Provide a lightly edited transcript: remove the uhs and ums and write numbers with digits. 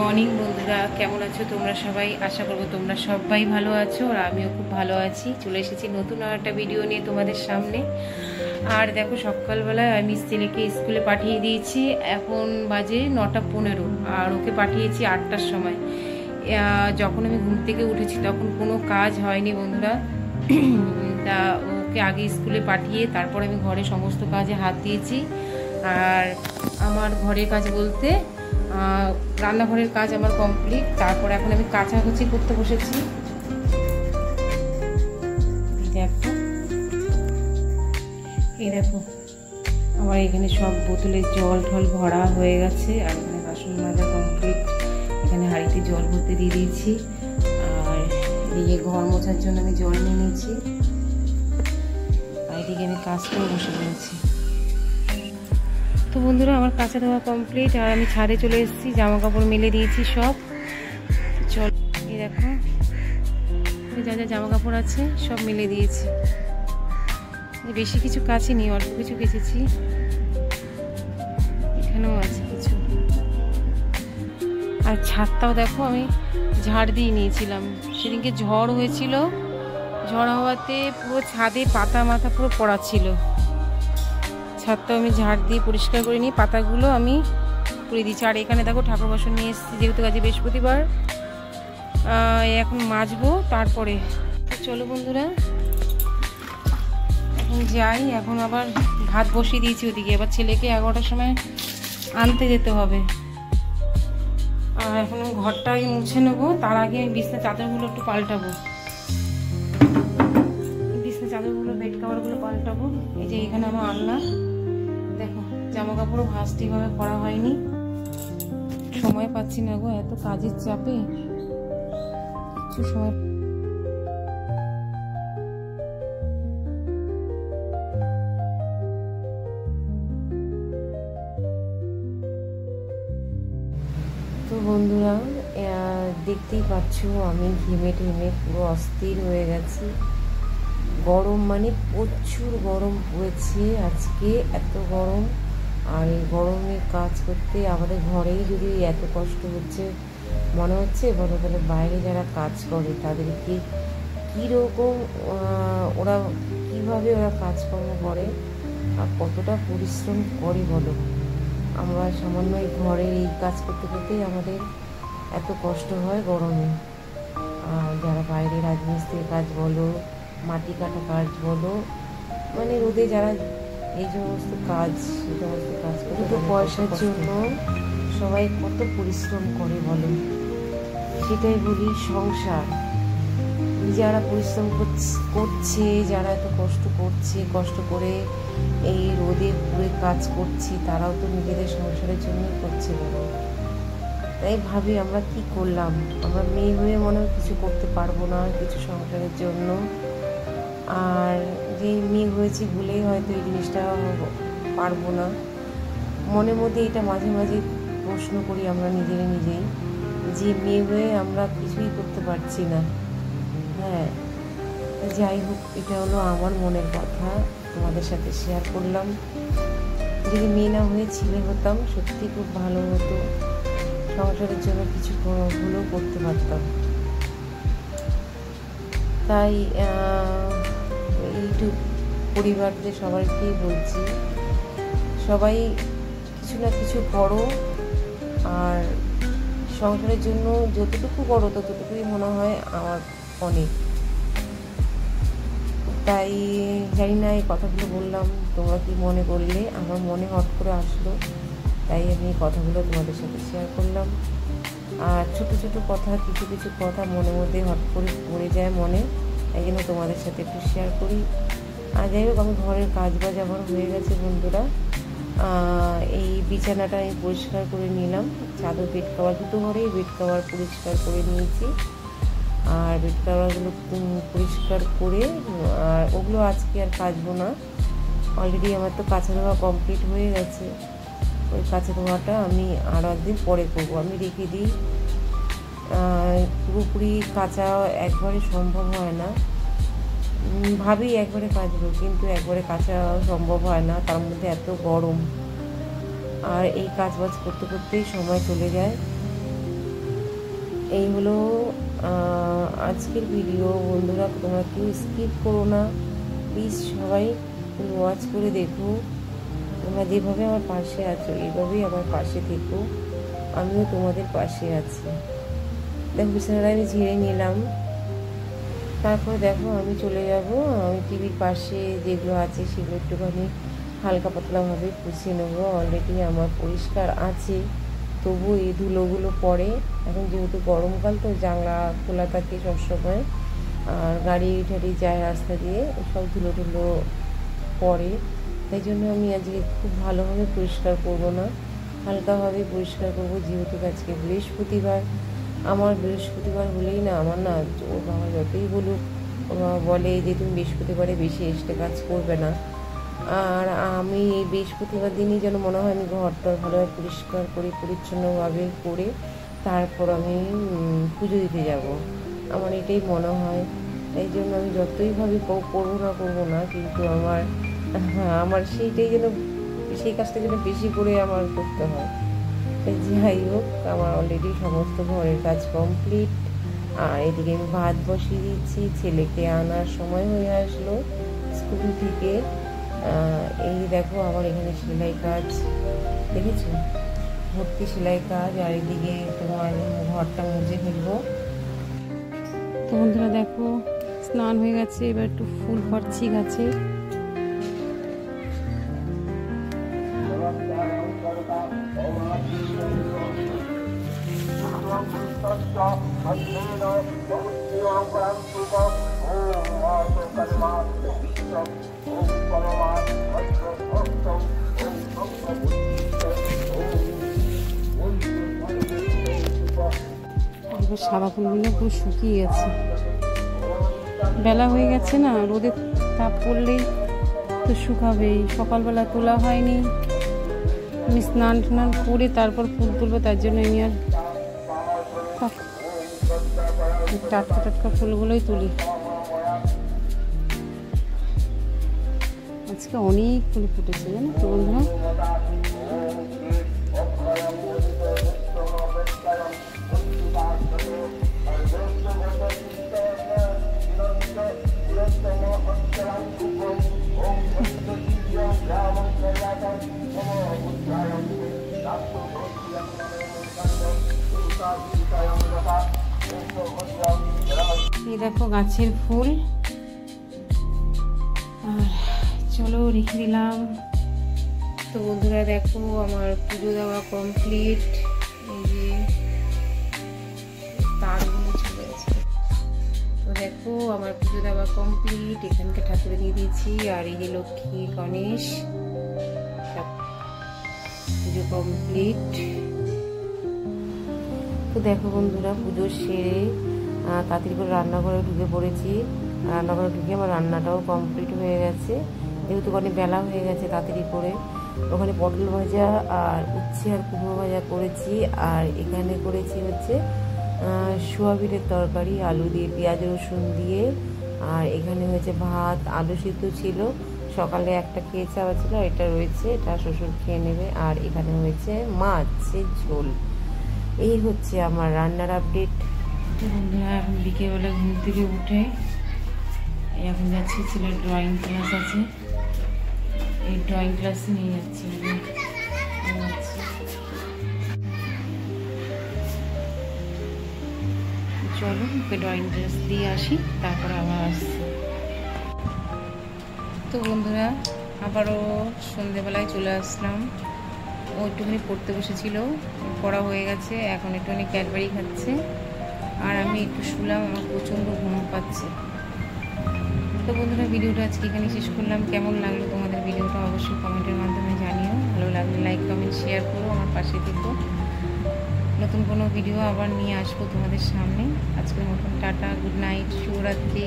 Morning বন্ধুরা, কেমন আছো তোমরা সবাই? আশা করবো তোমরা সবাই ভালো আছো, আর আমিও খুব ভালো আছি। চলে এসেছি নতুন আর একটা ভিডিও নিয়ে তোমাদের সামনে। আর দেখো, সকালবেলায় আমি ছেলেকে স্কুলে পাঠিয়ে দিয়েছি। এখন বাজে 9:15, আর ওকে পাঠিয়েছি 8টার সময়। যখন আমি ঘুম থেকে উঠেছি তখন কোনো কাজ হয়নি বন্ধুরা। তা ওকে আগে স্কুলে পাঠিয়ে তারপর আমি ঘরে সমস্ত কাজে হাত দিয়েছি। আর আমার ঘরের কাজ বলতে রান্নাঘরের কাজ আমার কমপ্লিট। তারপর এখন আমি কাচাকুচি করতে বসেছি। এই দেখো, আমার এখানে সব বোতলে জল ঠল ভরা হয়ে গেছে, আর এখানে বাসন মাজা কমপ্লিট। এখানে হাঁড়িতে জল ভরতে দিয়ে দিয়েছি, আর এদিকে ঘর মোছার জন্য আমি জল নিয়ে নিয়েছি, আর এদিকে আমি কাজ করে বসে পড়েছি। তো বন্ধুরা, আমার কাঁচা ধোয়া কমপ্লিট, আর আমি ছাদে চলে এসেছি। জামা কাপড় মেলে দিয়েছি সব। চল, এই দেখো যা যা জামা কাপড় আছে সব মেলে দিয়েছি। বেশি কিছু কাচিনি, অল্প কিছু কেচেছি। এখানেও আছে কিছু। আর ছাদটাও দেখো আমি ঝাড় দিয়ে নিয়েছিলাম। সেদিনকে ঝড় হয়েছিল, ঝড় হওয়াতে পুরো ছাদে পাতা মাথা পুরো পড়া ছিল। ছাদটাও আমি ঝাড় দিয়ে পরিষ্কার করে নিই, পাতাগুলো আমি পুড়ে দিচ্ছি। আর এখানে দেখো ঠাকুর বাসন নিয়ে এসেছি, যেহেতু আজ বৃহস্পতিবার। এখন মাজবো তারপরে। চলো বন্ধুরা, এখন যাই। এখন আবার ভাত বসিয়ে দিয়েছি ওদিকে। এবার ছেলেকে 11টার সময় আনতে যেতে হবে। আর এখন আমি ঘরটা আগে মুছে নেবো, তার আগে আমি বিছনা চাদরগুলো একটু পাল্টাবো। বিছনা চাদরগুলো, বেড কাভারগুলো পাল্টাবো। এই যে এখানে আমার আলনা, দেখো জামা কাপড়ও ভাঁজ ঠিকভাবে করা হয়নি। সময় পাচ্ছি না গো, এত কাজের চাপে কিছু সময়। তো বন্ধুরা, দেখতেই পাচ্ছ আমি ঘেমে টেমে পুরো অস্থির হয়ে গেছি। গরম মানে প্রচুর গরম পড়েছে আজকে, এত গরম। আর এই গরমে কাজ করতে আমাদের ঘরেই যদি এত কষ্ট হচ্ছে মনে হচ্ছে, বলো তাহলে বাইরে যারা কাজ করে তাদেরকে কীরকম, ওরা কীভাবে ওরা কাজকর্ম করে আর কতটা পরিশ্রম করে বলো। আমরা সামান্য এই ঘরের এই কাজ করতে করতেই আমাদের এত কষ্ট হয় গরমে। আর যারা বাইরে রাজমিস্ত্রির কাজ বলো, মাটি কাটা কাজ বলো, মানে রোদে যারা এই সমস্ত কাজ করে, তো পয়সার জন্য সবাই কত পরিশ্রম করে বলো। সেটাই বলি, সংসার যারা পরিশ্রম করছে, যারা এত কষ্ট করছে, কষ্ট করে এই রোদে পুরো কাজ করছে, তারাও তো নিজেদের সংসারের জন্যই করছে বলো। তাই ভাবি আমরা কি করলাম, আমরা মেয়ে হয়ে মনে হয় কিছু করতে পারবো না কিছু সংসারের জন্য। আর যে মেয়ে হয়েছি ভুলেই হয়তো এই জিনিসটা পারবো না। মনের মধ্যে এটা মাঝে মাঝে প্রশ্ন করি আমরা নিজেই, যে মেয়ে হয়ে আমরা কিছুই করতে পারছি না। হ্যাঁ, যাই হোক, এটা হলো আমার মনের কথা, তোমাদের সাথে শেয়ার করলাম। যদি মেয়ে না হয়ে ছেলে হতাম সত্যি খুব ভালো হতো, সংসারের জন্য কিছু হলেও করতে পারতাম। তাই ইউটিউব পরিবারদের সবাইকেই বলছি, সবাই কিছু না কিছু করো, আর সংসারের জন্য যতটুকু করো ততটুকুই মনে হয় আমার অনেক। তাই জানি না এই কথাগুলো বললাম তোমরা কি মনে করলে, আমার মনে হট করে আসলো, তাই আমি এই কথাগুলো তোমাদের সাথে শেয়ার করলাম। আর ছোটো ছোটো কথা, কিছু কিছু কথা মনের মধ্যে হট করে পড়ে যায় মনে, তাই জন্য তোমাদের সাথে একটু শেয়ার করি। আর যাই হোক, আমি ঘরের কাজ বাজ আমার হয়ে গেছে বন্ধুরা। এই বিছানাটা আমি পরিষ্কার করে নিলাম, চাদর বেড কাভার, দুটো ঘরেই বেড কাভার পরিষ্কার করে নিয়েছি। আর বেড কাভারগুলো পরিষ্কার করে, আর ওগুলো আজকে আর কাচবো না, অলরেডি আমার তো কাঁচা ধোয়া কমপ্লিট হয়ে গেছে। ওই কাঁচা ধোয়াটা আমি আরও একদিন পরে করবো, আমি রেখে দিই। পুরোপুরি কাচা একবারে সম্ভব হয় না, ভাবি একবারে কাচবো, কিন্তু একবারে কাচা সম্ভব হয় না, তার মধ্যে এত গরম। আর এই কাজ বাজ করতে করতেই সময় চলে যায়। এই হলো আজকের ভিডিও। বন্ধুরা তোমরা কেউ স্কিপ করো না প্লিজ, সবাই ওয়াচ করে দেখো। তোমরা যেভাবে আমার পাশে আছো এইভাবেই আমার পাশে থেকো, আমিও তোমাদের পাশে আছি। দেখো বিছানাটা আমি ঝেড়ে নিলাম, তারপর দেখো আমি চলে যাব। আমি টিভির পাশে যেগুলো আছে সেগুলো একটুখানি হালকা পাতলাভাবে পুছিয়ে নেবো। অলরেডি আমার পরিষ্কার আছে, তবু এই ধুলোগুলো পড়ে। এখন যেহেতু গরমকাল তো জানলা খোলা থাকে সবসময়, আর গাড়ি ঠাড়ি যায় রাস্তা দিয়ে, সব ধুলো টুলো পড়ে। তাই জন্য আমি আজকে খুব ভালোভাবে পরিষ্কার করব না, হালকাভাবে পরিষ্কার করব। যেহেতু আজকে বৃহস্পতিবার, আমার বৃহস্পতিবার হলেই না আমার না, ওর বাবা যতই বলুক, ওর বাবা বলে যে তুমি বৃহস্পতিবারে বেশি এক্সট্রা কাজ করবে না। আর আমি এই বৃহস্পতিবার দিনই যেন মনে হয় আমি ঘরটা ভালোভাবে পরিষ্কার করে পরিচ্ছন্নভাবে করে তারপর আমি পুজো দিতে যাব, আমার এটাই মনে হয়। তাই জন্য আমি যতই ভাবি করবো না, কিন্তু আমার সেইটাই যেন, সেই কাজটা যেন বেশি করে আমার করতে হয়। যাই হোক, আমার অলরেডি সমস্ত ঘরের কাজ কমপ্লিট। আর এদিকে আমি ভাত বসিয়ে দিচ্ছি, ছেলেকে আনার সময় হয়ে আসলো স্কুল থেকে। এই দেখো আমার এখানে সেলাই কাজ, দেখেছো ভর্তি সেলাই কাজ। আর এদিকে তোমার ঘরটা মুছে ফেলবো। তো বন্ধুরা দেখো স্নান হয়ে গেছে, এবার একটু ফুল পাচ্ছি গাছে। সাদা ফুলগুলো পুরো শুকিয়ে গেছে, বেলা হয়ে গেছে না, রোদের তাপ পড়লেই তো শুকাবেই। সকালবেলা তোলা হয়নি, আমি স্নান টান করে তারপর ফুল তুলবো, তার জন্য আমি আর টাটকা টাটকা ফুলগুলোই তুলি। আজকে অনেক ফুল ফুটেছে জানো তো বন্ধুরা। এই দেখো গাছের ফুল, আর চলো রেখে দিলাম। তো বন্ধুরা দেখো আমার পুজো দেওয়া কমপ্লিট। এই যে তারগুলো চলে গেছে। তো দেখো আমার পুজো দেওয়া কমপ্লিট, এখানকে ঠাকুরে দিয়ে দিয়েছি। আর এই যে লক্ষ্মী গণেশ, সব পুজো কমপ্লিট। তো দেখো বন্ধুরা পুজো সেরে তাড়াতাড়ি করে রান্নাঘরে ঢুকে পড়েছি। রান্নাঘরে ঢুকে আমার রান্নাটাও কমপ্লিট হয়ে গেছে, যেহেতু অনেক বেলা হয়ে গেছে। তাড়াতাড়ি করে ওখানে পটল ভাজা আর উচ্ছে আর কুমড়ো ভাজা করেছি। আর এখানে করেছি হচ্ছে সোয়াবিনের তরকারি, আলু দিয়ে পেঁয়াজ রসুন দিয়ে। আর এখানে হয়েছে ভাত, আলু সিদ্ধ ছিল, সকালে একটা খেয়ে চাওয়া ছিল, এটা রয়েছে, এটা শ্বশুর খেয়ে নেবে। আর এখানে হয়েছে মাছের ঝোল। এই হচ্ছে আমার রান্নার আপডেট। বন্ধুরা এখন বিকেলবেলা ঘুম থেকে উঠে এখন যাচ্ছি, ছেলের ড্রয়িং ক্লাস আছে, এই ড্রয়িং ক্লাসে নিয়ে যাচ্ছি। চলো ওকে ড্রয়িং ক্লাস দিয়ে আসি, তারপর আবার আসছি। তো বন্ধুরা আবারও সন্ধেবেলায় চলে আসলাম। ও একটুখানি পড়তে বসেছিল, পড়া হয়ে গেছে, এখন একটুখানি ক্যাডবেরি খাচ্ছে। আর আমি একটু শুলাম, আমার প্রচণ্ড ঘুম পাচ্ছে। তো বন্ধুরা ভিডিওটা আজকে এখানে শেষ করলাম। কেমন লাগলো তোমাদের ভিডিওটা অবশ্যই কমেন্টের মাধ্যমে জানিও। ভালো লাগলে লাইক কমেন্ট শেয়ার করো, আমার পাশে থেকো। নতুন কোনো ভিডিও আবার নিয়ে আসবো তোমাদের সামনে। আজকের মতন টাটা, গুড নাইট, শুভরাত্রি।